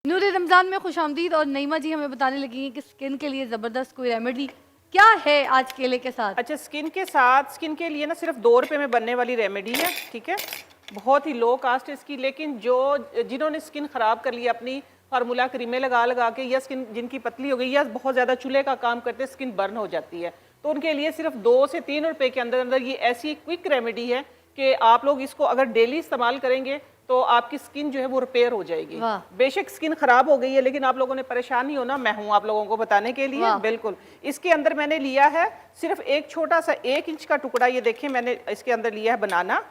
नूरे रमज़ान में खुशामदीद। और नईमा जी हमें बताने लगी हैं कि स्किन के लिए ज़बरदस्त कोई रेमेडी क्या है आज केले के साथ। अच्छा, स्किन के साथ, स्किन के लिए ना सिर्फ 2 रुपए में बनने वाली रेमेडी है, ठीक है। बहुत ही लो कास्ट है इसकी, लेकिन जिन्होंने स्किन ख़राब कर ली अपनी फार्मूला क्रीमें लगा लगा के, या स्किन जिनकी पतली हो गई या बहुत ज़्यादा चूल्हे का काम करते स्किन बर्न हो जाती है, तो उनके लिए सिर्फ 2 से 3 रुपए के अंदर अंदर ये ऐसी क्विक रेमेडी है कि आप लोग इसको अगर डेली इस्तेमाल करेंगे तो आपकी स्किन जो है वो रिपेयर हो जाएगी। बेशक स्किन खराब हो गई है, लेकिन आप लोगों ने परेशान नहीं होना, मैं हूं आप लोगों को बताने के लिए। बिल्कुल। इसके अंदर मैंने लिया है सिर्फ एक छोटा सा 1 इंच का टुकड़ा, ये देखिए मैंने इसके अंदर लिया है बनाना,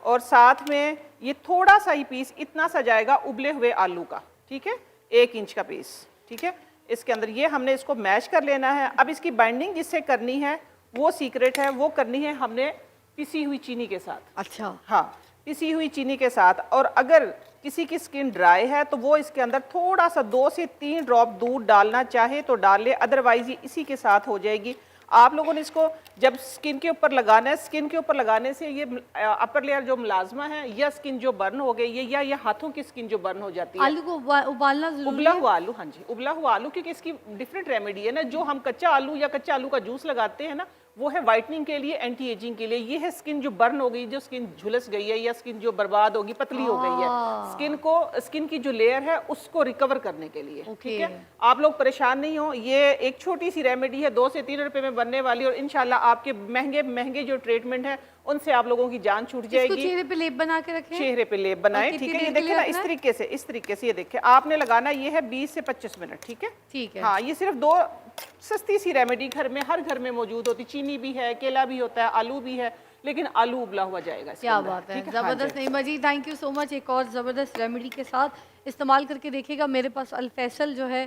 और साथ में ये थोड़ा सा ही पीस, इतना सा जाएगा उबले हुए आलू का, ठीक है, 1 इंच का पीस, ठीक है। इसके अंदर ये हमने इसको मैश कर लेना है। अब इसकी बाइंडिंग जिससे करनी है वो सीक्रेट है, वो करनी है हमने पिसी हुई चीनी के साथ। अच्छा, हाँ, पिसी हुई चीनी के साथ। और अगर किसी की स्किन ड्राई है तो वो इसके अंदर थोड़ा सा 2 से 3 ड्रॉप दूध डालना चाहे तो डाल ले, अदरवाइज ये इसी के साथ हो जाएगी। आप लोगों ने इसको जब स्किन के ऊपर लगाना है, स्किन के ऊपर लगाने से ये अपर लेयर जो मुलाजमा है या स्किन जो बर्न हो गई है, या हाथों की स्किन जो बर्न हो जाती है, आलू को उबालना जरूरी उबला है? हुआ आलू, हाँ जी, उबला हुआ आलू, क्योंकि इसकी डिफरेंट रेमेडी है ना। जो हम कच्चा आलू या कच्चा आलू का जूस लगाते हैं ना, वो है वाइटनिंग के लिए, एंटी एजिंग के लिए। ये है स्किन जो बर्न हो गई, जो स्किन झुलस गई है, या स्किन जो बर्बाद होगी, पतली हो गई है, स्किन की जो लेयर है उसको रिकवर करने के लिए, ठीक है। आप लोग परेशान नहीं हो, ये एक छोटी सी रेमेडी है, 2 से 3 रुपए में बनने वाली, और इंशाल्लाह आपके महंगे महंगे जो ट्रीटमेंट है उनसे आप लोगों की जान छूट जाएगी। चेहरे पे लेप बना के रखें, चेहरे पे लेप बनाए, ठीक है। ये देखिए ना, इस तरीके से ये देखिए, आपने लगाना ये है 20 से 25 मिनट, ठीक है, ठीक है। हाँ, ये सिर्फ 2 सस्ती सी रेमेडी घर में, हर घर में मौजूद होती। चीनी भी है, केला भी होता है, आलू भी है, लेकिन आलू उबला हुआ जाएगा। क्या बात है, जबरदस्त नईमा जी, थैंक यू सो मच। एक और ज़बरदस्त रेमेडी के साथ इस्तेमाल करके देखिएगा। मेरे पास अल फैसल जो है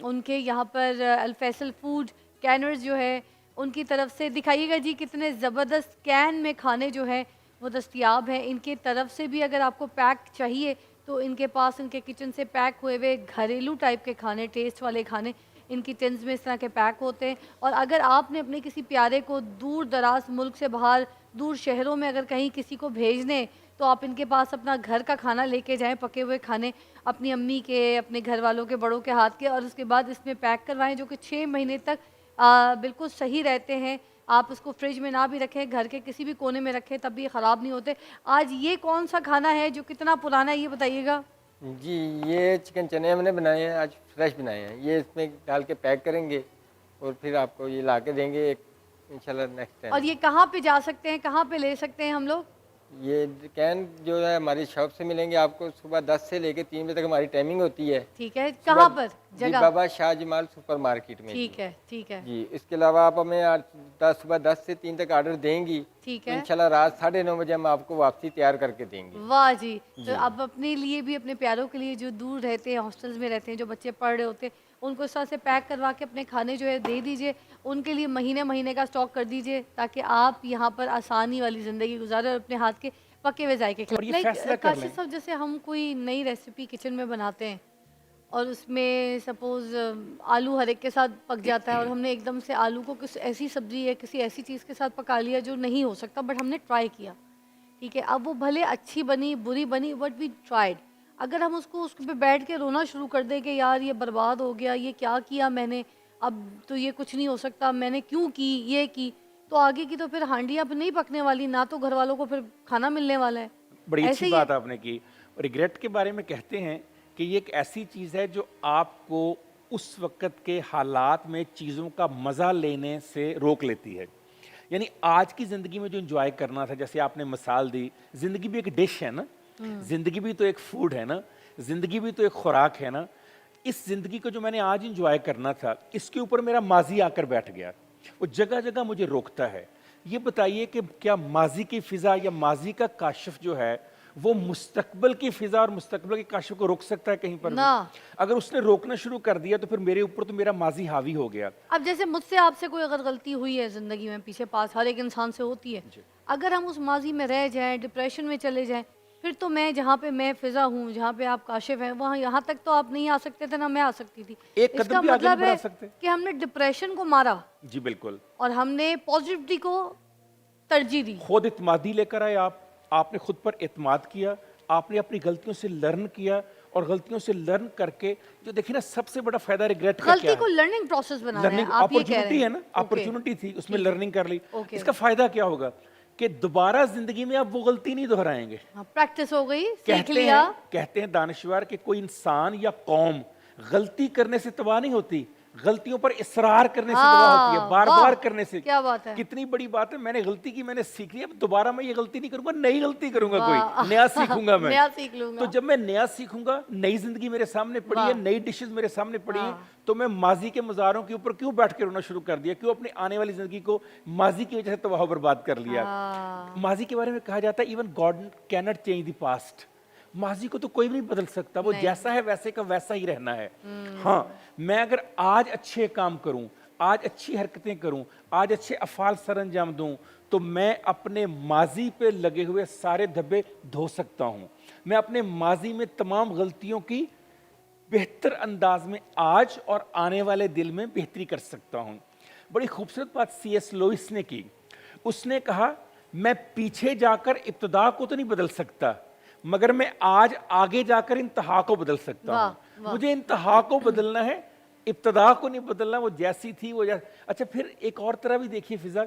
उनके यहाँ पर अल फैसल फूड कैनर्स जो है उनकी तरफ से दिखाइएगा जी, कितने ज़बरदस्त कैन में खाने जो है वो दस्तयाब हैं। इनके तरफ से भी अगर आपको पैक चाहिए तो इनके पास इनके किचन से पैक हुए हुए घरेलू टाइप के खाने, टेस्ट वाले खाने इनकी टिन्स में इस तरह के पैक होते हैं। और अगर आपने अपने किसी प्यारे को दूर दराज मुल्क से बाहर, दूर शहरों में अगर कहीं किसी को भेजने, तो आप इनके पास अपना घर का खाना लेके जाएं, पके हुए खाने अपनी अम्मी के, अपने घर वालों के, बड़ों के हाथ के, और उसके बाद इसमें पैक करवाएं, जो कि 6 महीने तक बिल्कुल सही रहते हैं। आप उसको फ्रिज में ना भी रखें, घर के किसी भी कोने में रखें, तब भी ख़राब नहीं होते। आज ये कौन सा खाना है जो कितना पुराना है, ये बताइएगा जी। ये चिकन चने हमने बनाए हैं, आज फ्रेश बनाए हैं। ये इसमें डाल के पैक करेंगे और फिर आपको ये ला के देंगे इंशाल्लाह नेक्स्ट टाइम। और ये कहाँ पे जा सकते हैं, कहाँ पे ले सकते हैं हम लोग? ये कैन जो है हमारी शॉप से मिलेंगे आपको। सुबह 10 से लेके 3 बजे तक हमारी टाइमिंग होती है। ठीक है, कहाँ पर जगह? बाबा शाह जमाल सुपर मार्केट में। ठीक है, ठीक है जी। इसके अलावा आप हमें सुबह 10 से 3 तक ऑर्डर देंगी, ठीक है, इंशाल्लाह रात 9:30 बजे हम आपको वापसी तैयार करके देंगे। वाह जी। तो अब अपने लिए भी, अपने प्यारों के लिए जो दूर रहते हैं, हॉस्टल्स में रहते हैं, जो बच्चे पढ़ रहे होते हैं, उनको इस तरह से पैक करवा के अपने खाने जो है दे दीजिए। उनके लिए महीने महीने का स्टॉक कर दीजिए, ताकि आप यहाँ पर आसानी वाली ज़िंदगी गुजारें और अपने हाथ के पके हुए जायके खिलाएं। काशिफ साहब, जैसे हम कोई नई रेसिपी किचन में बनाते हैं और उसमें सपोज़ आलू हर एक के साथ पक जाता है, और हमने एकदम से आलू को किसी ऐसी सब्ज़ी या किसी ऐसी चीज़ के साथ पका लिया जो नहीं हो सकता, बट हमने ट्राई किया, ठीक है। अब वो भले अच्छी बनी, बुरी बनी, बट वी ट्राइड। अगर हम उसको उस पे बैठ के रोना शुरू कर दें कि यार ये बर्बाद हो गया, ये क्या किया मैंने, अब तो ये कुछ नहीं हो सकता, मैंने क्यों की, ये की, तो आगे की तो फिर हांडियाँ अब नहीं पकने वाली, ना तो घर वालों को फिर खाना मिलने वाला है। बड़ी अच्छी बात आपने की। रिग्रेट के बारे में कहते हैं कि ये एक ऐसी चीज़ है जो आपको उस वक़्त के हालात में चीज़ों का मज़ा लेने से रोक लेती है। यानी आज की ज़िंदगी में जो एंजॉय करना था, जैसे आपने मिसाल दी, ज़िंदगी भी एक डिश है ना, ज़िंदगी भी तो एक फूड है ना, ज़िंदगी भी तो एक खुराक है ना। इस ज़िंदगी को जो मैंने आज एंजॉय करना था, इसके ऊपर मेरा माजी आकर बैठ गया, वो जगह जगह मुझे रोकता है। ये बताइए कि क्या माजी की फ़िज़ा या माजी का काशिफ जो है वो मुस्तकबिल की फ़िज़ा और मुस्तकबिल के काशिफ को रोक सकता है कहीं पर ना। अगर उसने रोकना शुरू कर दिया तो फिर मेरे ऊपर तो मेरा माजी हावी हो गया। अब जैसे मुझसे आपसे कोई अगर गलती हुई है ज़िंदगी में, पीछे पास हर एक इंसान से होती है, अगर हम उस माजी में रह जाएं, डिप्रेशन में चले जाएं, फिर तो मैं जहाँ पे मैं फ़िज़ा हूँ, जहाँ पे आप काशिफ हैं, वहाँ यहाँ तक तो आप नहीं आ सकते थे, ना मैं आ सकती थी। एक इसका कदम भी आगे नहीं मतलब बढ़ा है सकते। कि हमने डिप्रेशन को मारा जी बिल्कुल, और हमने पॉजिटिविटी को तरजीह दी। खुद इत्मादी लेकर आए आप, आपने खुद पर एतमाद किया, आपने अपनी गलतियों से लर्न किया और गलतियों से लर्न करके, जो देखिए ना सबसे बड़ा फायदा रिग्रेट का क्या गलती है? को लर्निंग प्रोसेस बनाना है, लर्निंग आप ये कह रहे अपॉर्चुनिटी है हैं। ना, ओके। अपॉर्चुनिटी थी, उसमें लर्निंग कर ली। ओके। इसका फायदा क्या होगा कि दोबारा जिंदगी में आप वो गलती नहीं दोहराएंगे। हाँ, प्रैक्टिस हो गई, सीख लिया। कहते हैं दानिशवर कि कोई इंसान या कौम गलती करने से तबाह नहीं होती, गलतियों पर इसरार करने से तबाह होती है, बार वाह, बार करने से। क्या बात है। कितनी बड़ी बात है, मैंने गलती की, मैंने सीख लिया, अब दोबारा मैं ये गलती नहीं करूंगा, नई गलती करूंगा, वाह। कोई नया सीखूंगा मैं। नया सीख लूंगा। तो जब मैं नया सीखूंगा, नई जिंदगी मेरे सामने पड़ी है, वाह। नई डिशेस मेरे सामने पड़ी है, तो मैं माजी के मज़ारों के ऊपर क्यों बैठ के रोना शुरू कर दिया, क्यों अपनी आने वाली जिंदगी को माजी की वजह से तबाह बर्बाद कर लिया। माजी के बारे में कहा जाता है even God can not change the past. माजी को तो कोई भी नहीं बदल सकता, वो जैसा है वैसे का वैसा ही रहना है। हाँ, मैं अगर आज अच्छे काम करूं, आज अच्छी हरकतें करूं, आज अच्छे अफ़ाल सरअंजाम दूं, तो मैं अपने माजी पे लगे हुए सारे धब्बे धो सकता हूं। मैं अपने माजी में तमाम गलतियों की बेहतर अंदाज में आज और आने वाले दिल में बेहतरी कर सकता हूं। बड़ी खूबसूरत बात C.S. लुईस ने की। उसने कहा, मैं पीछे जाकर इब्तिदा को तो नहीं बदल सकता, मगर मैं आज आगे जाकर इंतहा को बदल सकता हूँ। मुझे इंतहा को बदलना है, इब्तिदा को नहीं बदलना। वो जैसी थी वो अच्छा, फिर एक और तरह भी देखिए फिजा,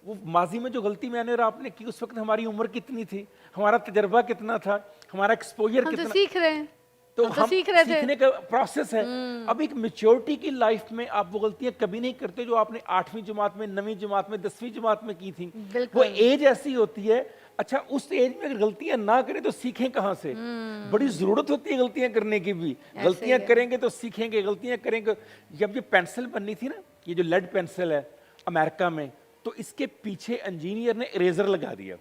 वो माजी में जो गलती मैंने और आपने की, उस वक्त हमारी उम्र कितनी थी, हमारा तजर्बा कितना था, हमारा एक्सपोजर हम तो कितना, सीख रहे हैं। तो हम तो हम सीख रहे थे। सीखने का प्रोसेस है। अब एक मेच्योरिटी की लाइफ में आप वो गलतियां कभी नहीं करते जो आपने 8वीं जमात में, 9वीं जमात में, 10वीं जमात में की थी। वो एज ऐसी होती है। अच्छा, उस एज में अगर गलतियां ना करें तो सीखें कहां से? बड़ी जरूरत होती है गलतियां करने की भी। गलतियां करेंगे तो सीखेंगे, गलतियां करेंगे। जब ये पेंसिल बननी थी ना, ये जो लेड पेंसिल है अमेरिका में, तो इसके पीछे इंजीनियर ने इरेजर लगा दिया।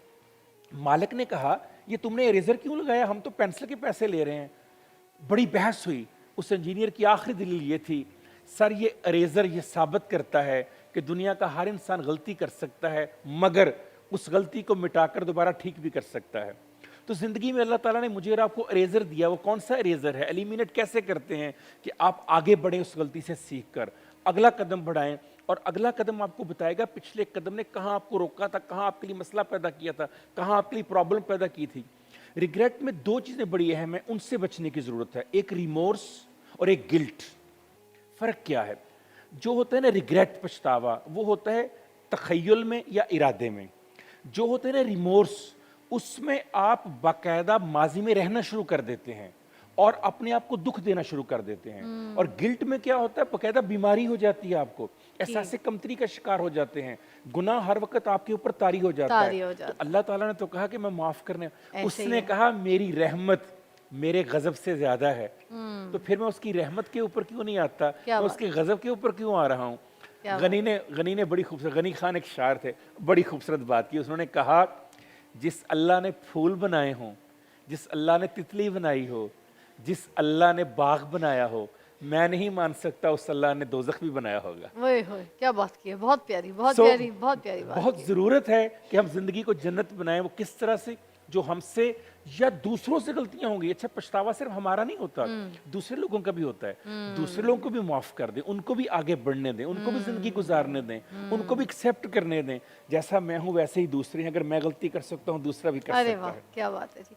मालिक ने कहा, ये तुमने इरेजर क्यों लगाया, हम तो पेंसिल के पैसे ले रहे हैं। बड़ी बहस हुई। उस इंजीनियर की आखिरी दलील ये थी, सर ये इरेजर ये साबित करता है कि दुनिया का हर इंसान गलती कर सकता है, मगर उस गलती को मिटाकर दोबारा ठीक भी कर सकता है। तो जिंदगी में अल्लाह ताला ने मुझे और आपको इरेजर दिया। वो कौन सा इरेजर है? एलिमिनेट कैसे करते हैं कि आप आगे बढ़ें, उस गलती से सीख कर अगला कदम बढ़ाएं, और अगला कदम आपको बताएगा पिछले कदम ने कहाँ आपको रोका था, कहाँ आपके लिए मसला पैदा किया था, कहाँ आपके लिए प्रॉब्लम पैदा की थी। रिग्रेट में दो चीजें बड़ी अहम है, उनसे बचने की जरूरत है, एक रिमोर्स और एक गिल्ट। फर्क क्या है? जो होता है ना रिग्रेट, पछतावा, वो होता है तखय्युल में या इरादे में। जो होता है ना रिमोर्स, उसमें आप बाकायदा माजी में रहना शुरू कर देते हैं और अपने आप को दुख देना शुरू कर देते हैं। और गिल्ट में क्या होता है, बाकायदा बीमारी हो जाती है, आपको एहसास कमतरी का शिकार हो जाते हैं, गुनाह हर वक्त आपके ऊपर तारी हो जाता है। तो अल्लाह ताला ने तो कहा कि मैं माफ करने, उसने कहा मेरी रहमत मेरे गजब से ज्यादा है, तो फिर मैं उसकी रहमत के ऊपर क्यों नहीं आता, मैं उसके गजब के ऊपर क्यों आ रहा हूँ। गनी ने बड़ी खूबसूरत, गनी खान एक शायर थे, बड़ी खूबसूरत बात की। उन्होंने कहा, जिस अल्लाह ने फूल बनाए हों, जिस अल्लाह ने तितली बनाई हो, जिस अल्लाह ने बाग बनाया हो, मैं नहीं मान सकता उस अल्लाह ने दोज़ख भी बनाया होगा। क्या बात की है, बहुत प्यारी, बहुत प्यारी, बहुत प्यारी बात। बहुत जरूरत है कि हम जिंदगी को जन्नत बनाएं। वो किस तरह से? जो हमसे या दूसरों से गलतियां होंगी। अच्छा, पछतावा सिर्फ हमारा नहीं होता, दूसरे लोगों का भी होता है। दूसरे लोगों को भी माफ कर दें, उनको भी आगे बढ़ने दें, उनको भी जिंदगी गुजारने दें, उनको भी एक्सेप्ट करने दें। जैसा मैं हूं वैसे ही दूसरे हैं। अगर मैं गलती कर सकता हूं, दूसरा भी कर सकता है। क्या बात है जी।